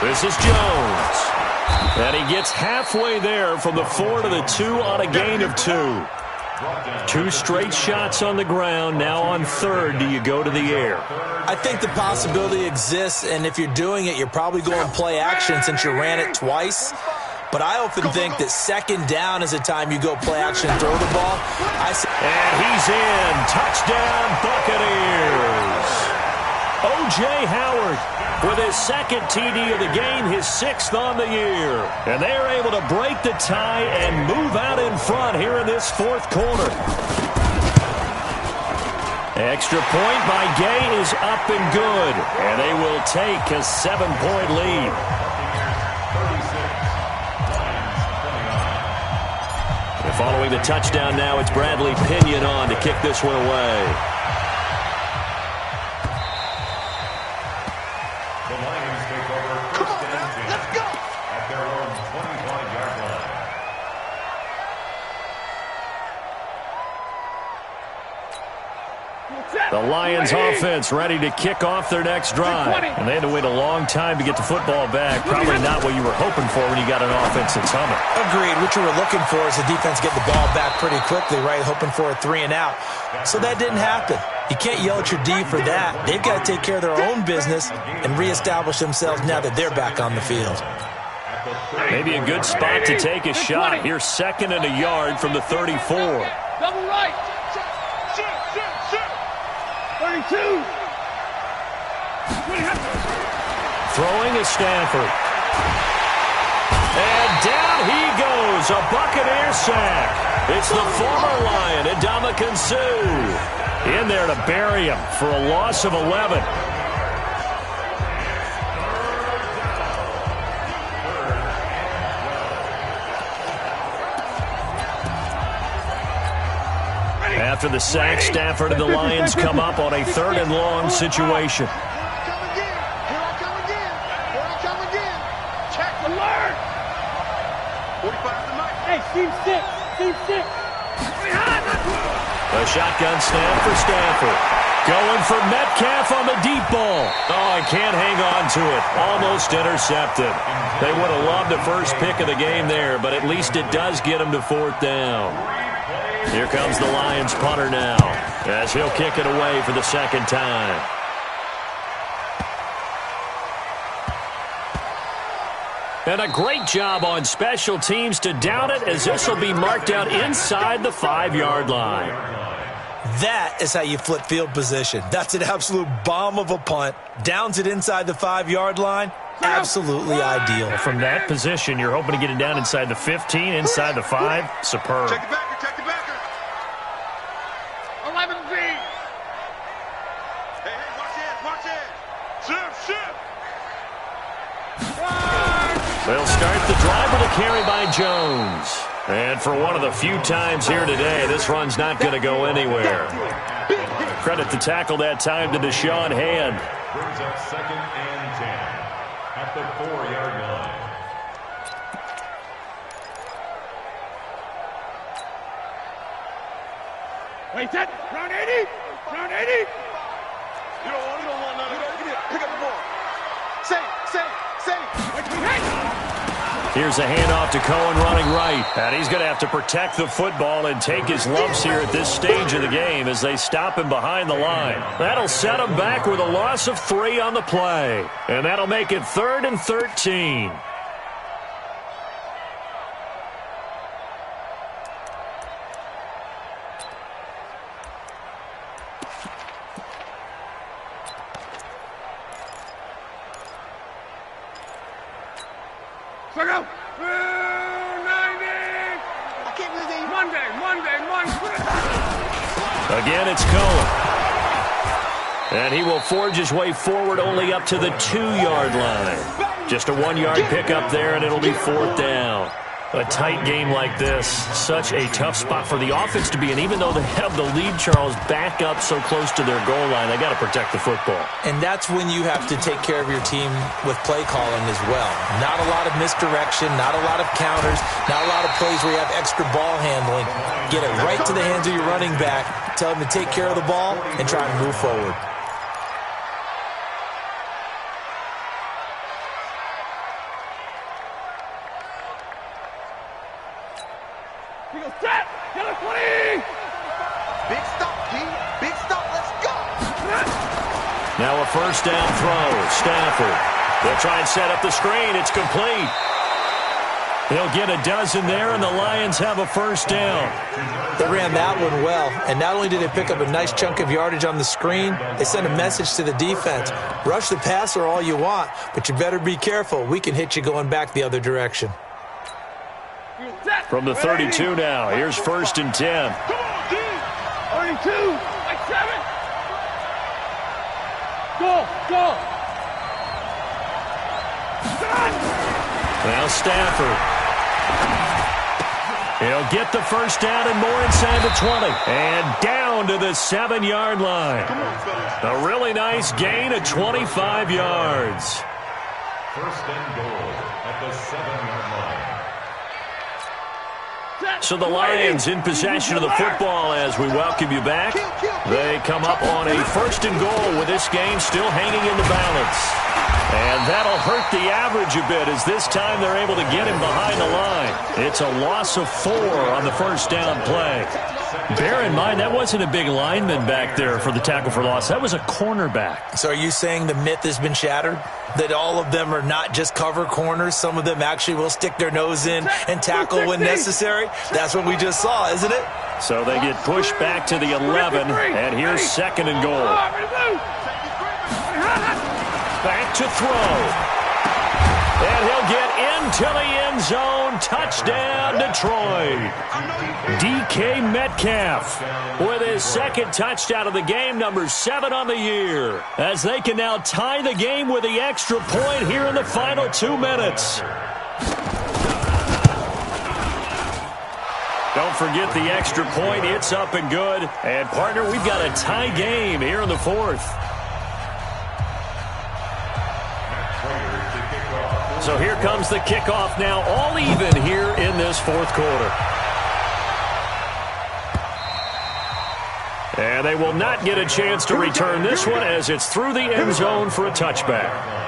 This is Jones. And he gets halfway there from the 4 to the 2 on a gain of 2. 2 straight shots on the ground. Now on 3rd, do you go to the air? I think the possibility exists, and if you're doing it, you're probably going play action since you ran it twice. But I often think that 2nd down is a time you go play action and throw the ball. And he's in. Touchdown, Buccaneers. O.J. Howard with his 2nd TD of the game, his 6th on the year. And they're able to break the tie and move out in front here in this 4th quarter. Extra point by Gay is up and good. And they will take a 7-point lead. And following the touchdown now, it's Bradley Pinion on to kick this one away. The Lions offense ready to kick off their next drive. And they had to wait a long time to get the football back. Probably not what you were hoping for when you got an offense that's humming. Agreed. What you were looking for is the defense get the ball back pretty quickly, right? Hoping for a 3-and-out. So that didn't happen. You can't yell at your D for that. They've got to take care of their own business and reestablish themselves now that they're back on the field. Maybe a good spot to take a shot. Here's 2nd and a yard from the 34. Double right. 32. Throwing is Stafford. And down he goes. A Buccaneer sack. It's the former Lion, Ndamukong Suh, in there to bury him for a loss of 11. After the sack, Stafford and the Lions come up on a 3rd and long situation. Here I come again. Check the alert. 45 to Mike. Hey, team 6. A shotgun snap for Stafford. Going for Metcalf on the deep ball. Oh, I can't hang on to it. Almost intercepted. They would have loved the first pick of the game there, but at least it does get them to 4th down. Here comes the Lions punter now, as he'll kick it away for the 2nd time. And a great job on special teams to down it, as this will be marked out inside the 5-yard line. That is how you flip field position. That's an absolute bomb of a punt. Downs it inside the 5-yard line. Absolutely ideal. From that position, you're hoping to get it down inside the 15, inside the 5. Superb. Check the backer. 11 V. Hey, watch it. Shift. They'll start the drive with a carry by Jones. And for one of the few times here today, this run's not going to go anywhere. Credit the tackle that time to Deshaun Hand. Brings up 2nd and 10 at the 4-yard line. Wait, that. Round 80. You don't want none of that. Pick up the ball. Say. Here's a handoff to Cohen running right. And he's going to have to protect the football and take his lumps here at this stage of the game as they stop him behind the line. That'll set him back with a loss of 3 on the play. And that'll make it 3rd and 13. Go. 90. I can't believe Monday. Again, it's Cohen. And he will forge his way forward only up to the 2-yard line. Just a 1-yard pickup there, and it'll be 4th down. A tight game like this, such a tough spot for the offense to be in. Even though they have the lead, Charles, back up so close to their goal line, they got to protect the football. And that's when you have to take care of your team with play calling as well. Not a lot of misdirection, not a lot of counters, not a lot of plays where you have extra ball handling. Get it right to the hands of your running back, tell him to take care of the ball, and try and move forward. Now a 1st down throw. Stafford. They'll try and set up the screen. It's complete. They'll get a dozen there, and the Lions have a 1st down. They ran that one well, and not only did they pick up a nice chunk of yardage on the screen, they sent a message to the defense. Rush the passer all you want, but you better be careful. We can hit you going back the other direction. From the 32 now, here's 1st and 10. Come on, D. 32. Like 7. Go. Now Stafford. He'll get the 1st down and more inside the 20. And down to the 7-yard line. A really nice gain of 25 yards. 1st and goal at the 7-yard line. So the Lions in possession of the football as we welcome you back. They come up on a 1st and goal with this game still hanging in the balance. And that'll hurt the average a bit as this time they're able to get him behind the line. It's a loss of 4 on the first down play. Bear in mind, that wasn't a big lineman back there for the tackle for loss. That was a cornerback. So are you saying the myth has been shattered? That all of them are not just cover corners? Some of them actually will stick their nose in and tackle when necessary? That's what we just saw, isn't it? So they get pushed back to the 11, and here's 2nd and goal. Back to throw. And he'll get into the end zone. Touchdown, Detroit. DK Metcalf with his 2nd touchdown of the game, number 7 on the year, as they can now tie the game with the extra point here in the final 2 minutes. Don't forget the extra point. It's up and good. And, partner, we've got a tie game here in the 4th. So here comes the kickoff now, all even here in this 4th quarter. And they will not get a chance to return this one as it's through the end zone for a touchback.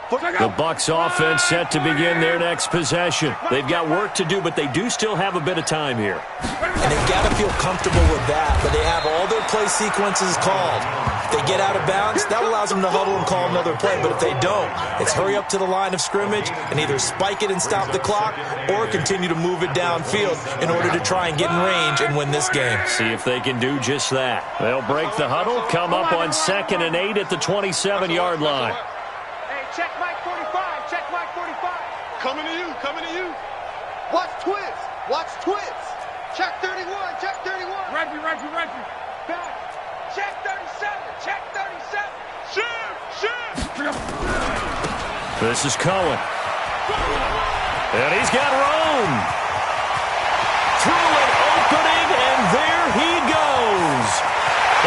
The Bucs offense set to begin their next possession. They've got work to do, but they do still have a bit of time here. And they've got to feel comfortable with that, but they have all their play sequences called. If they get out of bounds, that allows them to huddle and call another play, but if they don't, it's hurry up to the line of scrimmage and either spike it and stop the clock or continue to move it downfield in order to try and get in range and win this game. See if they can do just that. They'll break the huddle, come up on 2nd and 8 at the 27-yard line. Check Mike 45. Check Mike 45. Coming to you. Coming to you. Watch twins. Watch twins. Check 31. Check 31. Reggie. Back. Check 37. Check 37. Shoot. This is Cohen. And he's got room. Through an opening, and there he goes.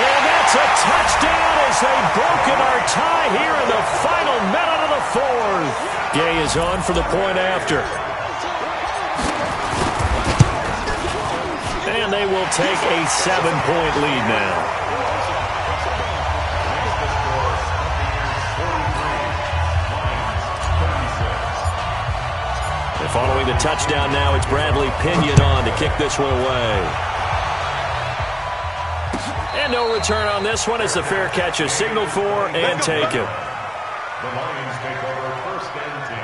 And that's a touchdown as they've broken our tie here in the final minute of the 4th. Gay is on for the point after. And they will take a 7-point lead now. And following the touchdown now, it's Bradley Pinion on to kick this one away. And no return on this one as the fair catch is signaled for and taken. The Lions take over 1st and 10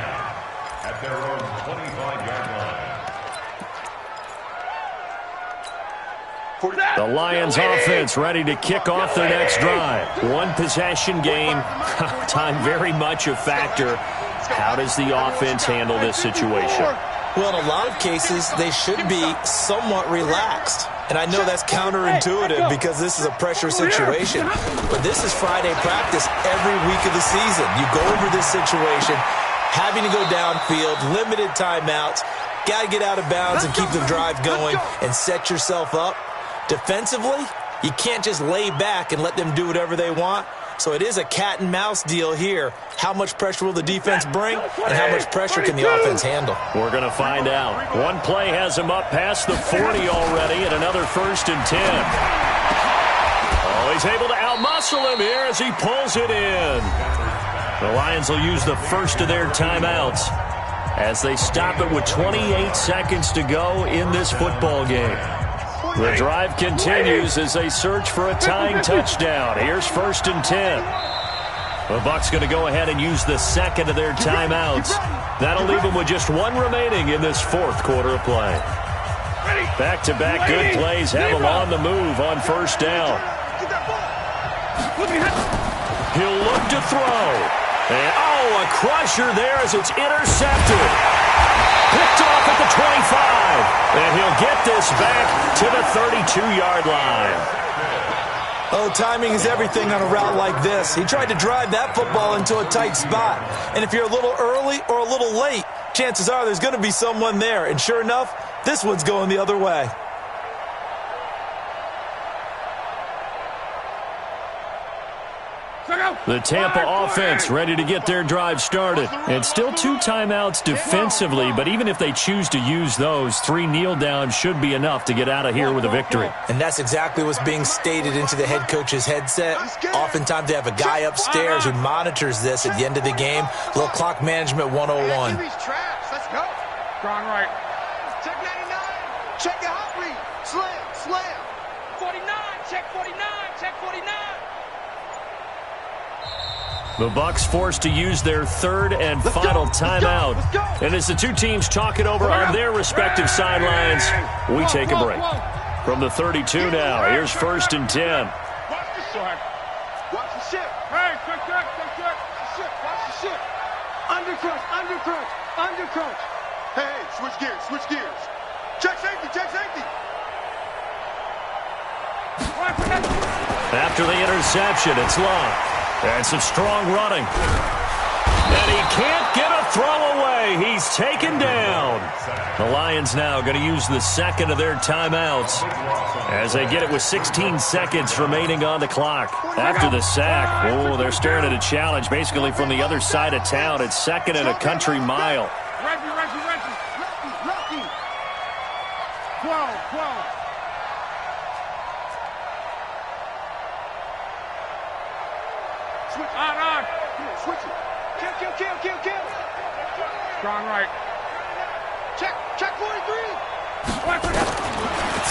at their own 25-yard line. The Lions offense ready to kick off their next drive. 1 possession game. Time very much a factor. How does the offense handle this situation? Well, in a lot of cases, they should be somewhat relaxed. And I know that's counterintuitive because this is a pressure situation. But this is Friday practice every week of the season. You go over this situation, having to go downfield, limited timeouts, got to get out of bounds and keep the drive going and set yourself up. Defensively, you can't just lay back and let them do whatever they want. So it is a cat and mouse deal here. How much pressure will the defense bring, and how much pressure can the offense handle? We're going to find out. One play has him up past the 40 already, and another 1st and 10. Oh, he's able to outmuscle him here as he pulls it in. The Lions will use the first of their timeouts as they stop it with 28 seconds to go in this football game. The drive continues as they search for a tying touchdown. Here's 1st and 10. The Bucs going to go ahead and use the second of their timeouts. That'll leave them with just 1 remaining in this 4th quarter of play. Back-to-back good plays have them on the move on 1st down. He'll look to throw. And, a crusher there as it's intercepted. Picked off at the 25. And he'll get this back to the 32-yard line. Oh, timing is everything on a route like this. He tried to drive that football into a tight spot. And if you're a little early or a little late, chances are there's going to be someone there. And sure enough, this one's going the other way. The Tampa offense ready to get their drive started. And still 2 timeouts defensively, but even if they choose to use those, 3 kneel downs should be enough to get out of here with a victory. And that's exactly what's being stated into the head coach's headset. Oftentimes they have a guy upstairs who monitors this at the end of the game. A little clock management 101. Let's go. Strong right. Check 99. Check your hot read. Slam. 49. Check 49. Check 49. The Bucs forced to use their 3rd and final timeout. And as the 2 teams talk it over on their respective sidelines, we take a break. From the 32 now, here's 1st and 10. Watch the ship. Watch the ship. Hey, check. Watch the ship. Undercrunch. Hey, switch gears. Check safety. After the interception, it's long. And some strong running. And he can't get a throw away. He's taken down. The Lions now going to use the 2nd of their timeouts as they get it with 16 seconds remaining on the clock. After the sack, they're staring at a challenge basically from the other side of town. It's 2nd and a country mile. Reggie. 12. On. Switch it. Kill. Strong right. Check 43.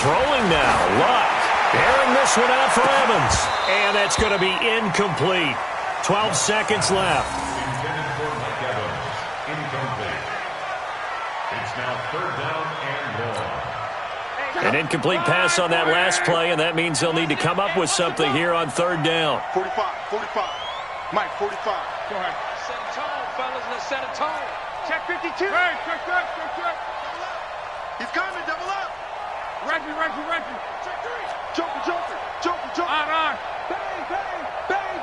Throwing now. Luck. Airing this one out for Evans. And that's going to be incomplete. 12 seconds left. Intended for Mike Evans. Incomplete. It's now 3rd down and long. An incomplete pass on that last play, and that means they'll need to come up with something here on 3rd down. 45. Mike, 45. Go ahead. Set a tone, fellas. Let's set a tone. Check 52. Hey, check. He's coming. Double up. Reggie. Check 3. Joker. On. Bang.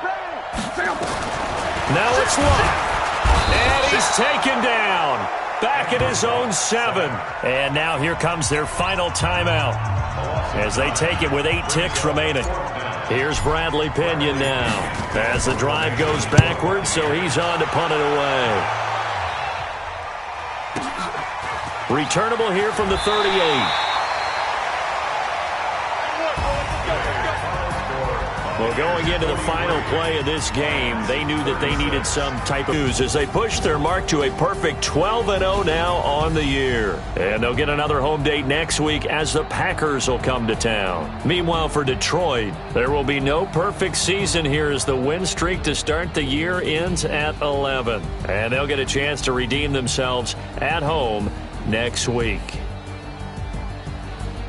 Now it's Luck. And he's taken down. Back at his own 7. And now here comes their final timeout as they take it with 8 ticks remaining. Here's Bradley Pinion now as the drive goes backwards, so he's on to punt it away. Returnable here from the 38. Well, going into the final play of this game, they knew that they needed some type of news as they push their mark to a perfect 12-0 now on the year. And they'll get another home date next week as the Packers will come to town. Meanwhile, for Detroit, there will be no perfect season here as the win streak to start the year ends at 11. And they'll get a chance to redeem themselves at home next week.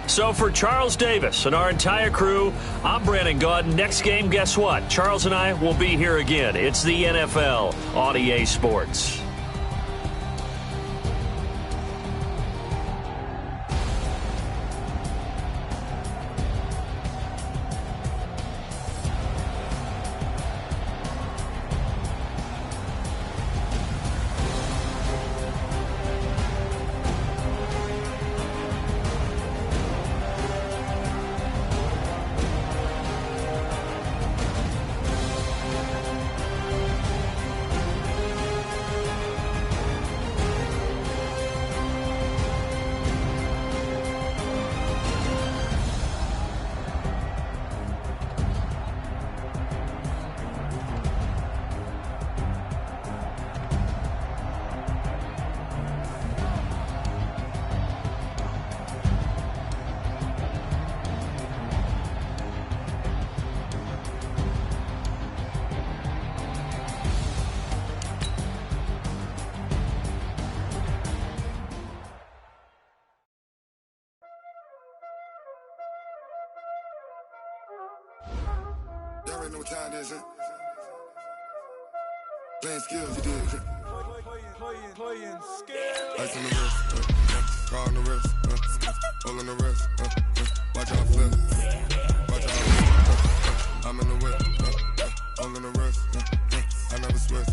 So for Charles Davis and our entire crew, I'm Brandon Gaudin. Next game, guess what? Charles and I will be here again. It's the NFL on EA Sports. Y'all already know what time it is, huh? Playing skills, you did. Playing skills. Ice on the wrist, car on the wrist, hole on the wrist, watch out flip, watch out flip, I'm in the whip, hole in the wrist, I never switch,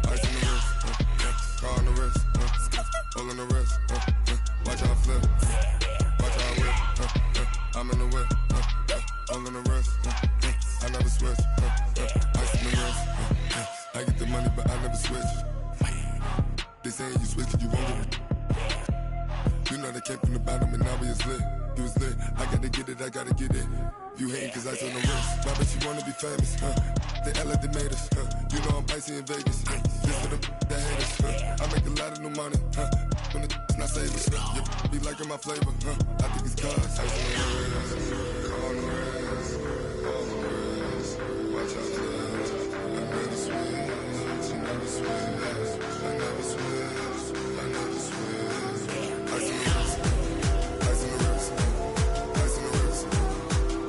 ice on the wrist, car on the wrist, hole in the wrist, watch out flip, watch out whip, I'm in the whip, hole in the wrist, I never switch, ice on the wrist. saying you switch, you won't get it. You know they came from the bottom and now we is lit. You was lit, I gotta get it, I gotta get it. You hating cause I on the wrist. Why bet you wanna be famous, huh? They act like they made us, huh? You know I'm icy in Vegas, huh? This for the that hate us, huh? I make a lot of new money, huh? When it's not saving, you be liking my flavor, huh? I think it's cause ice on the wrist, on the wrist, on the wrist. Watch out, cuz I never switch, I never switch, I never switch, I never switch. Ice on the wrist, ice on the wrist, ice on the wrist, ice on the wrist,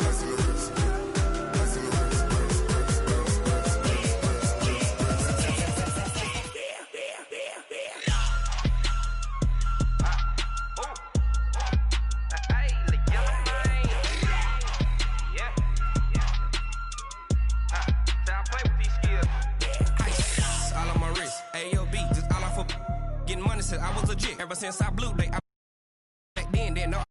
ice on the wrist. Getting money since I was legit. Ever since I blew, back then, no.